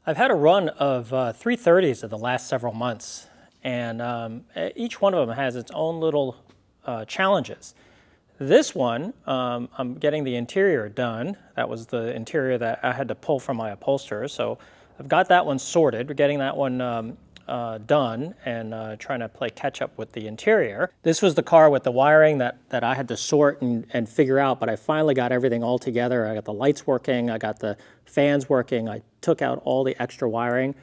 I've had a run of 330s in the last several months, and each one of them has its own little challenges. This one, I'm getting the interior done. That was the interior that I had to pull from my upholsterer, so I've got that one sorted. We're getting that one done and trying to play catch up with the interior. This was the car with the wiring that I had to sort and figure out, but I finally got everything all together. I got the lights working, I got the fans working, I took out all the extra wiring.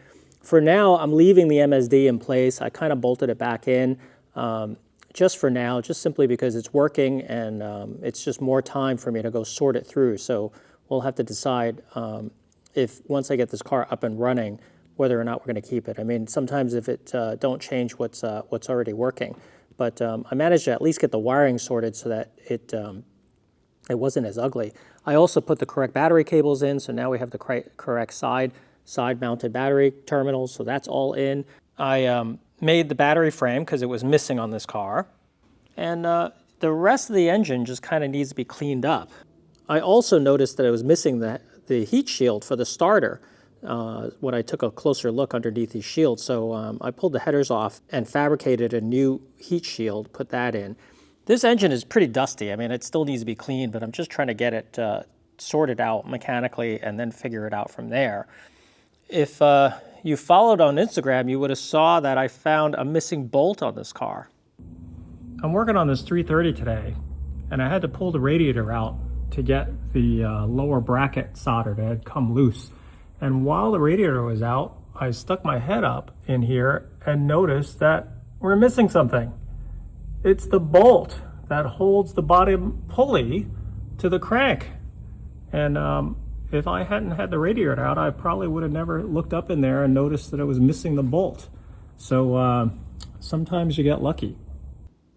For now, I'm leaving the MSD in place. I kind of bolted it back in just for now, just simply because it's working and it's just more time for me to go sort it through. So we'll have to decide if once I get this car up and running, whether or not we're going to keep it. I mean, sometimes if it don't change what's already working, but I managed to at least get the wiring sorted so that it wasn't as ugly. I also put the correct battery cables in, so now we have the correct side-mounted battery terminals, so that's all in. I made the battery frame because it was missing on this car, and the rest of the engine just kind of needs to be cleaned up. I also noticed that it was missing the heat shield for the starter when I took a closer look underneath these shields. So I pulled the headers off and fabricated a new heat shield, put that in. This engine is pretty dusty. I mean, it still needs to be cleaned, but I'm just trying to get it sorted out mechanically and then figure it out from there. If you followed on Instagram, you would have saw that I found a missing bolt on this car. I'm working on this 330 today, and I had to pull the radiator out to get the lower bracket soldered. It had come loose. And while the radiator was out, I stuck my head up in here and noticed that we're missing something. It's the bolt that holds the bottom pulley to the crank. And if I hadn't had the radiator out, I probably would have never looked up in there and noticed that it was missing the bolt. So sometimes you get lucky.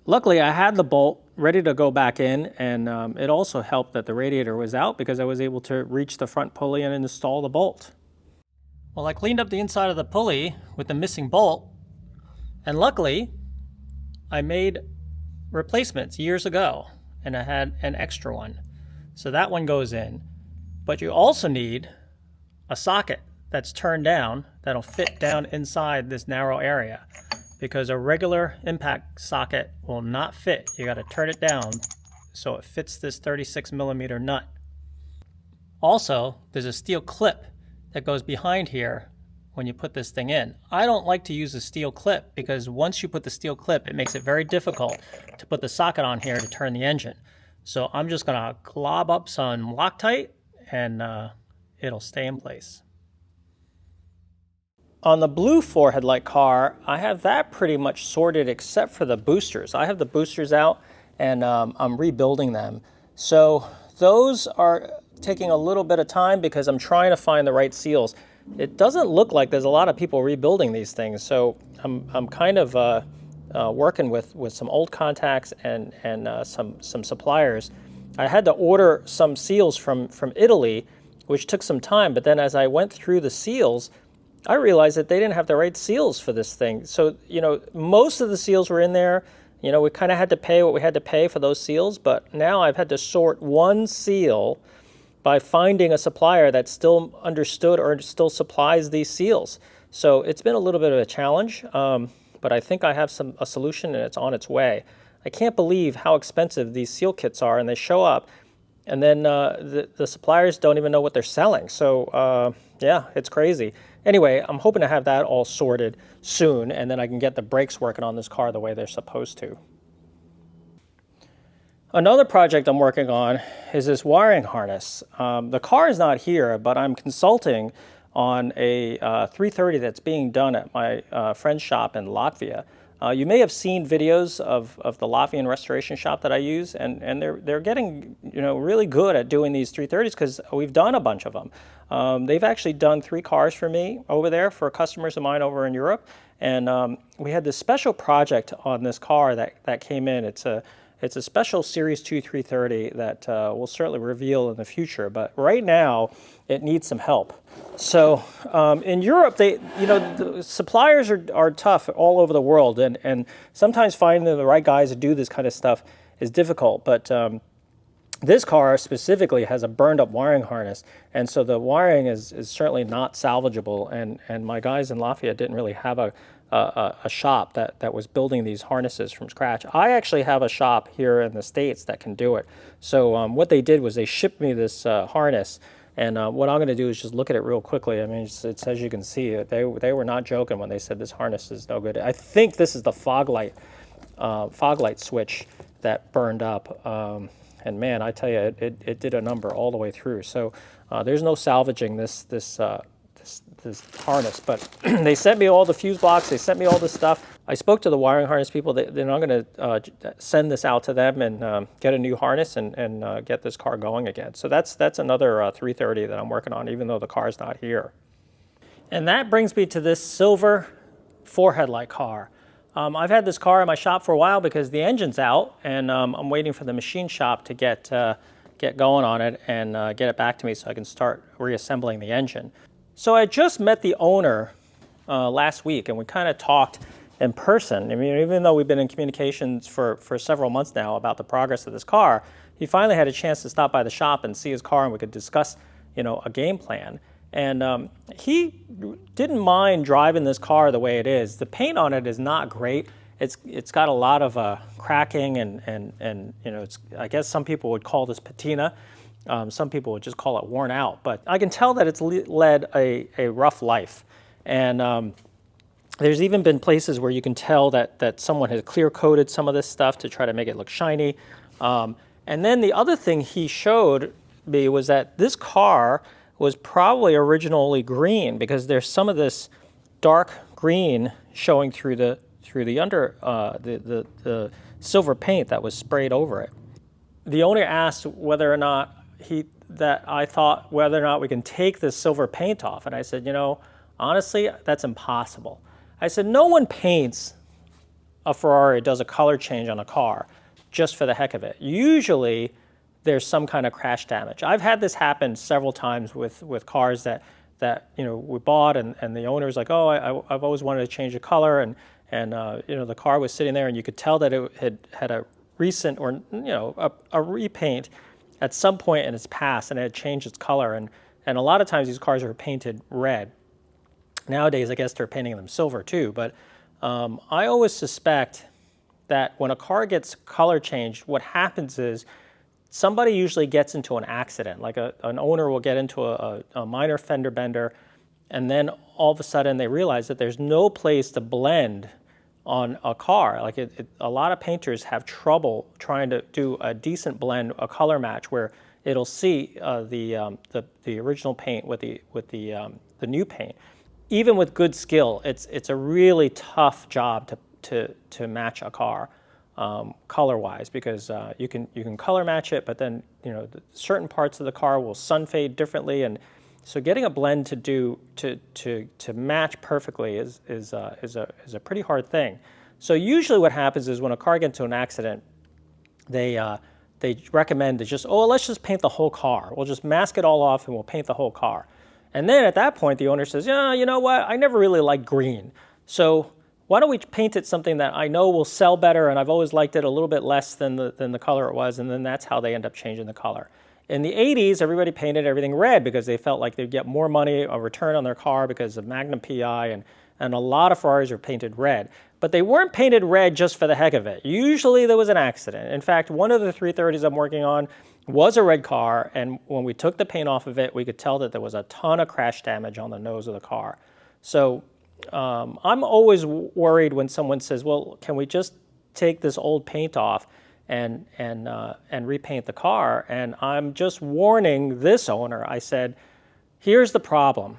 Luckily, I had the bolt ready to go back in, and it also helped that the radiator was out because I was able to reach the front pulley and install the bolt. Well, I cleaned up the inside of the pulley with the missing bolt, and luckily, I made replacements years ago, and I had an extra one. So that one goes in. But you also need a socket that's turned down that'll fit down inside this narrow area, because a regular impact socket will not fit. You got to turn it down so it fits this 36mm nut. Also, there's a steel clip that goes behind here when you put this thing in. I don't like to use a steel clip because once you put the steel clip, it makes it very difficult to put the socket on here to turn the engine. So I'm just gonna glob up some Loctite and it'll stay in place. On the blue 4-headlight car, I have that pretty much sorted except for the boosters. I have the boosters out and I'm rebuilding them. So those are taking a little bit of time because I'm trying to find the right seals. It doesn't look like there's a lot of people rebuilding these things, so I'm kind of working with some old contacts and some suppliers. I had to order some seals from Italy, which took some time, but then as I went through the seals, I realized that they didn't have the right seals for this thing. So, you know, most of the seals were in there. You know, we kind of had to pay what we had to pay for those seals, but now I've had to sort one seal by finding a supplier that still understood or still supplies these seals. So it's been a little bit of a challenge, but I think I have a solution and it's on its way. I can't believe how expensive these seal kits are, and they show up and then the suppliers don't even know what they're selling. So yeah, it's crazy. Anyway, I'm hoping to have that all sorted soon, and then I can get the brakes working on this car the way they're supposed to. Another project I'm working on is this wiring harness. The car is not here, but I'm consulting on a 330 that's being done at my friend's shop in Latvia. You may have seen videos of the Latvian Restoration shop that I use, and they're getting really good at doing these 330s because we've done a bunch of them. They've actually done 3 cars for me over there for customers of mine over in Europe, and we had this special project on this car that came in. It's a special Series 2 330 that we'll certainly reveal in the future, but right now it needs some help. So in Europe, the suppliers are tough all over the world, and sometimes finding the right guys to do this kind of stuff is difficult. But This car specifically has a burned up wiring harness, and so the wiring is certainly not salvageable, and my guys in Lafayette didn't really have a shop that was building these harnesses from scratch. I actually have a shop here in the States that can do it. So what they did was they shipped me this harness, and what I'm going to do is just look at it real quickly. I mean, it's as you can see, they were not joking when they said this harness is no good. I think this is the fog light switch that burned up. And man, I tell you, it did a number all the way through. So there's no salvaging this harness. But they sent me all the fuse blocks. They sent me all this stuff. I spoke to the wiring harness people. They're not going to send this out to them and get a new harness and get this car going again. So that's another 330 that I'm working on, even though the car's not here. And that brings me to this silver 4-headlight car. I've had this car in my shop for a while because the engine's out, and I'm waiting for the machine shop to get going on it and get it back to me so I can start reassembling the engine. So I just met the owner last week, and we kind of talked in person. I mean, even though we've been in communications for several months now about the progress of this car, he finally had a chance to stop by the shop and see his car, and we could discuss, a game plan. And he didn't mind driving this car the way it is. The paint on it is not great. It's got a lot of cracking and it's, I guess some people would call this patina. Some people would just call it worn out. But I can tell that it's led a rough life. And there's even been places where you can tell that someone has clear coated some of this stuff to try to make it look shiny. And then the other thing he showed me was that this car was probably originally green because there's some of this dark green showing through the silver paint that was sprayed over it. The owner asked whether or not I thought whether or not we can take this silver paint off, and I said, honestly, that's impossible. I said, no one paints a Ferrari, does a color change on a car just for the heck of it. Usually there's some kind of crash damage. I've had this happen several times with cars that we bought, and the owner's like, oh, I've always wanted to change the color, and the car was sitting there, and you could tell that it had a recent or a repaint at some point in its past, and it had changed its color, and a lot of times these cars are painted red. Nowadays, I guess they're painting them silver too, but I always suspect that when a car gets color changed, what happens is somebody usually gets into an accident, like an owner will get into a minor fender bender, and then all of a sudden they realize that there's no place to blend on a car. Like a lot of painters have trouble trying to do a decent blend, a color match where it'll see the original paint with the new paint. Even with good skill, it's a really tough job to match a car. Color-wise, because you can color match it, but then certain parts of the car will sun fade differently, and so getting a blend to match perfectly is a pretty hard thing. So usually what happens is when a car gets into an accident, they recommend to let's just paint the whole car. We'll just mask it all off and we'll paint the whole car. And then at that point the owner says, you know what? I never really liked green, so why don't we paint it something that I know will sell better, and I've always liked it a little bit less than the color it was, and then that's how they end up changing the color. In the 80s, everybody painted everything red because they felt like they'd get more money, a return on their car because of Magnum PI, and a lot of Ferraris were painted red. But they weren't painted red just for the heck of it. Usually there was an accident. In fact, one of the 330s I'm working on was a red car, and when we took the paint off of it, we could tell that there was a ton of crash damage on the nose of the car. So I'm always worried when someone says, well, can we just take this old paint off and repaint the car? And I'm just warning this owner. I said, here's the problem.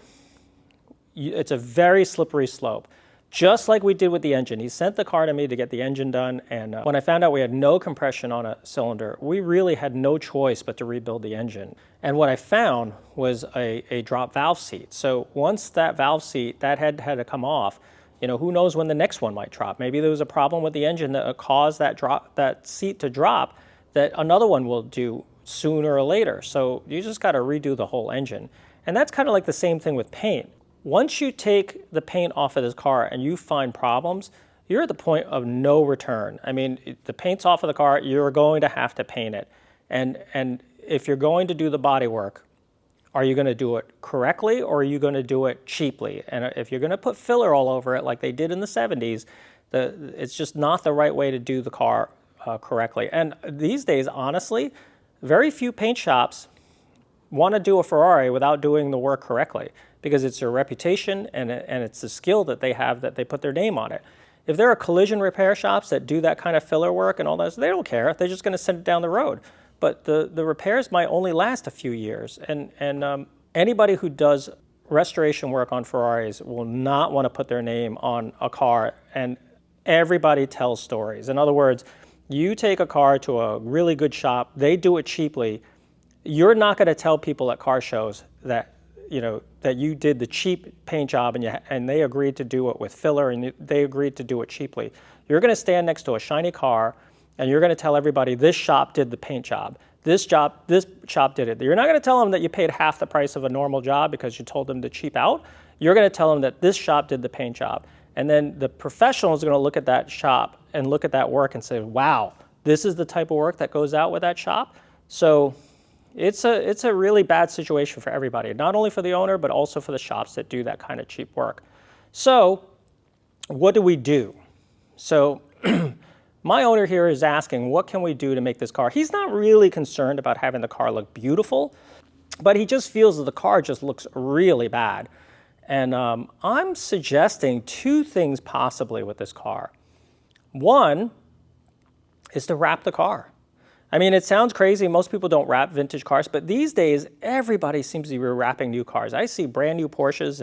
It's a very slippery slope. Just like we did with the engine. He sent the car to me to get the engine done, and when I found out we had no compression on a cylinder, we really had no choice but to rebuild the engine. And what I found was a drop valve seat. So once that valve seat, that had to come off, who knows when the next one might drop. Maybe there was a problem with the engine that caused that seat to drop that another one will do sooner or later. So you just got to redo the whole engine. And that's kind of like the same thing with paint. Once you take the paint off of this car and you find problems, you're at the point of no return. I mean, the paint's off of the car, you're going to have to paint it. And if you're going to do the body work, are you going to do it correctly or are you going to do it cheaply? And if you're going to put filler all over it like they did in the 70s, it's just not the right way to do the car correctly. And these days, honestly, very few paint shops want to do a Ferrari without doing the work correctly, because it's their reputation and it's the skill that they have that they put their name on it. If there are collision repair shops that do that kind of filler work and all that, they don't care. They're just going to send it down the road. But the repairs might only last a few years. And anybody who does restoration work on Ferraris will not want to put their name on a car. And everybody tells stories. In other words, you take a car to a really good shop, they do it cheaply. You're not going to tell people at car shows that that you did the cheap paint job and they agreed to do it with filler and they agreed to do it cheaply. You're going to stand next to a shiny car and you're going to tell everybody this shop did the paint job. This shop did it. You're not going to tell them that you paid half the price of a normal job because you told them to cheap out. You're going to tell them that this shop did the paint job. And then the professional is going to look at that shop and look at that work and say, wow, this is the type of work that goes out with that shop. So it's a really bad situation for everybody, not only for the owner, but also for the shops that do that kind of cheap work. So what do we do? So my owner here is asking, what can we do to make this car? He's not really concerned about having the car look beautiful, but he just feels that the car just looks really bad. And I'm suggesting two things possibly with this car. One is to wrap the car. I mean, it sounds crazy. Most people don't wrap vintage cars, but these days, everybody seems to be wrapping new cars. I see brand new Porsches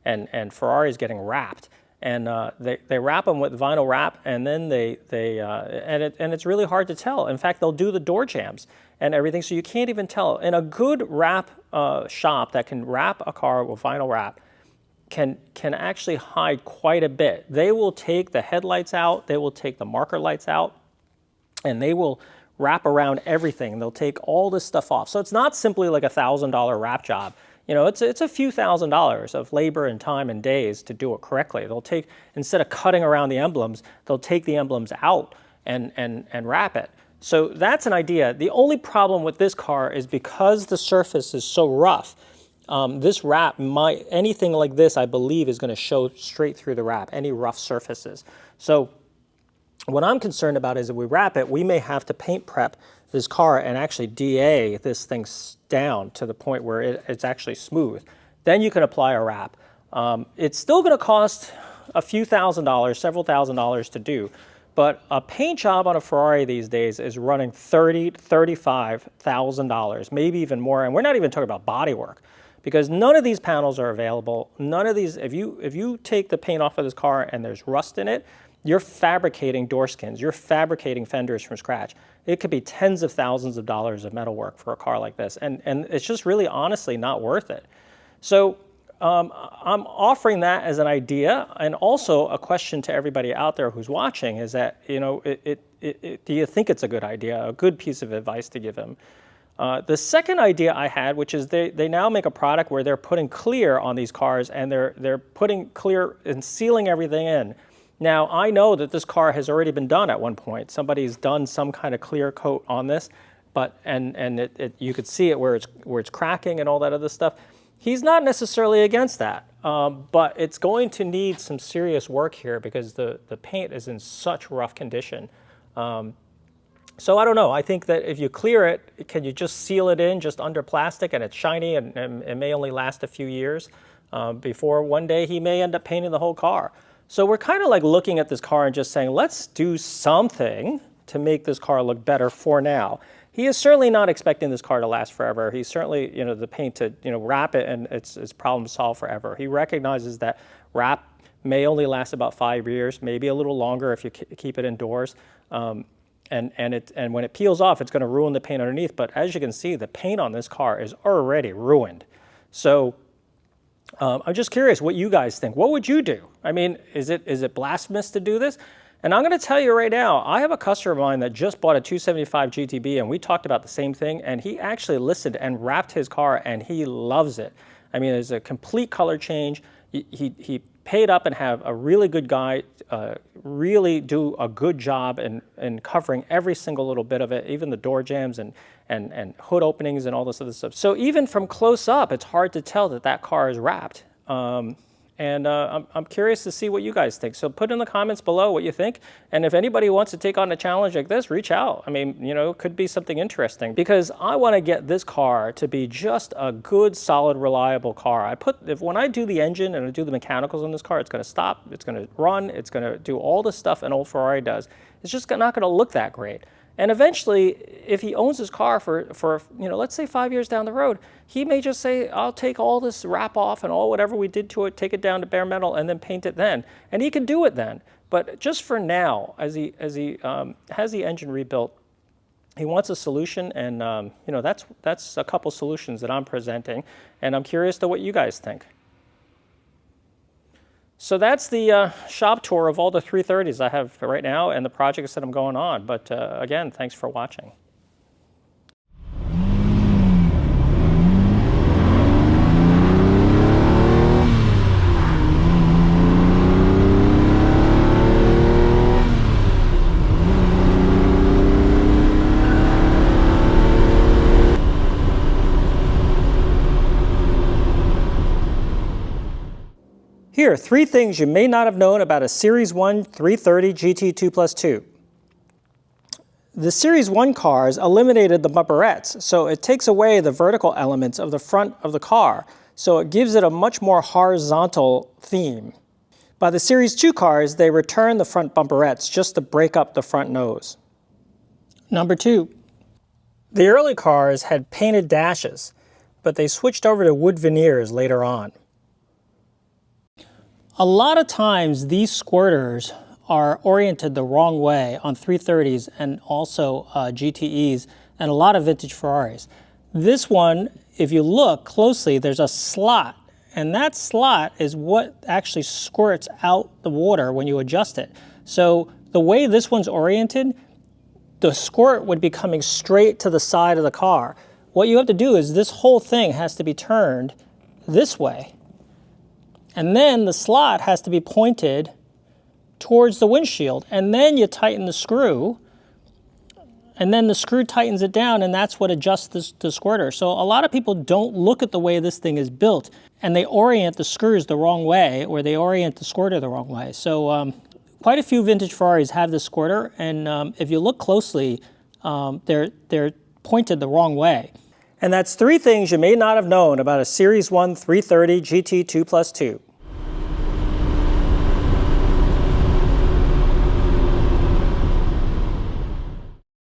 and Ferraris getting wrapped, and they wrap them with vinyl wrap, and then and it's really hard to tell. In fact, they'll do the door jambs and everything, so you can't even tell. In a good wrap shop that can wrap a car with vinyl wrap can actually hide quite a bit. They will take the headlights out, they will take the marker lights out, and they will wrap around everything. They'll take all this stuff off. So it's not simply like $1,000 wrap job. It's a few $1,000s of labor and time and days to do it correctly. They'll take, instead of cutting around the emblems, they'll take the emblems out and wrap it. So that's an idea. The only problem with this car is because the surface is so rough, this wrap anything like this, I believe, is going to show straight through the wrap, any rough surfaces. So what I'm concerned about is if we wrap it, we may have to paint prep this car and actually DA this thing down to the point where it's actually smooth. Then you can apply a wrap. It's still going to cost a few $1,000s, several $1,000s to do, but a paint job on a Ferrari these days is running $30,000 to $35,000, maybe even more. And we're not even talking about body work, because none of these panels are available. None of these, if you take the paint off of this car and there's rust in it, you're fabricating door skins, you're fabricating fenders from scratch. It could be tens of thousands of dollars of metal work for a car like this, and it's just really honestly not worth it. So I'm offering that as an idea, and also a question to everybody out there who's watching is that, do you think it's a good idea, a good piece of advice to give him? The second idea I had, which is they now make a product where they're putting clear on these cars, and they're putting clear and sealing everything in. Now, I know that this car has already been done at one point. Somebody's done some kind of clear coat on this, but you could see it where it's cracking and all that other stuff. He's not necessarily against that, but it's going to need some serious work here because the paint is in such rough condition. So I don't know. I think that if you clear it, can you just seal it in just under plastic and it's shiny and it may only last a few years before one day he may end up painting the whole car. So we're kind of like looking at this car and just saying, let's do something to make this car look better for now. He is certainly not expecting this car to last forever. He's certainly, the paint to, wrap it and it's problem solved forever. He recognizes that wrap may only last about 5 years, maybe a little longer if you keep it indoors. And when it peels off, it's going to ruin the paint underneath. But as you can see, the paint on this car is already ruined. So I'm just curious what you guys think. What would you do? I mean, is it blasphemous to do this? And I'm going to tell you right now, I have a customer of mine that just bought a 275 GTB, and we talked about the same thing, and he actually listened and wrapped his car, and he loves it. I mean, there's a complete color change. He paid up and have a really good guy really do a good job in covering every single little bit of it, even the door jambs and hood openings and all this other stuff. So even from close up, it's hard to tell that that car is wrapped. I'm curious to see what you guys think. So put in the comments below what you think. And if anybody wants to take on a challenge like this, reach out. I mean, you know, it could be something interesting, because I want to get this car to be just a good, solid, reliable car. When I do the engine and I do the mechanicals on this car, it's going to stop, it's going to run, it's going to do all the stuff an old Ferrari does. It's just not going to look that great. And eventually, if he owns his car for you know, let's say 5 years down the road, he may just say, I'll take all this wrap off and all whatever we did to it, take it down to bare metal and then paint it then. And he can do it then. But just for now, as he has the engine rebuilt, he wants a solution, and you know, that's a couple solutions that I'm presenting, and I'm curious to what you guys think. So that's the shop tour of all the 330s I have right now and the projects that I'm going on. But again, thanks for watching. Here are 3 things you may not have known about a Series 1 330 GT 2+2. The Series 1 cars eliminated the bumperettes, so it takes away the vertical elements of the front of the car, so it gives it a much more horizontal theme. By the Series 2 cars, they returned the front bumperettes just to break up the front nose. Number 2. The early cars had painted dashes, but they switched over to wood veneers later on. A lot of times these squirters are oriented the wrong way on 330s and also GTEs and a lot of vintage Ferraris. This one, if you look closely, there's a slot, and that slot is what actually squirts out the water when you adjust it. So the way this one's oriented, the squirt would be coming straight to the side of the car. What you have to do is this whole thing has to be turned this way. And then the slot has to be pointed towards the windshield. And then you tighten the screw. And then the screw tightens it down, and that's what adjusts the squirter. So a lot of people don't look at the way this thing is built, and they orient the screws the wrong way, or they orient the squirter the wrong way. So quite a few vintage Ferraris have this squirter, and if you look closely, they're pointed the wrong way. And that's 3 things you may not have known about a Series 1 330 GT 2+2.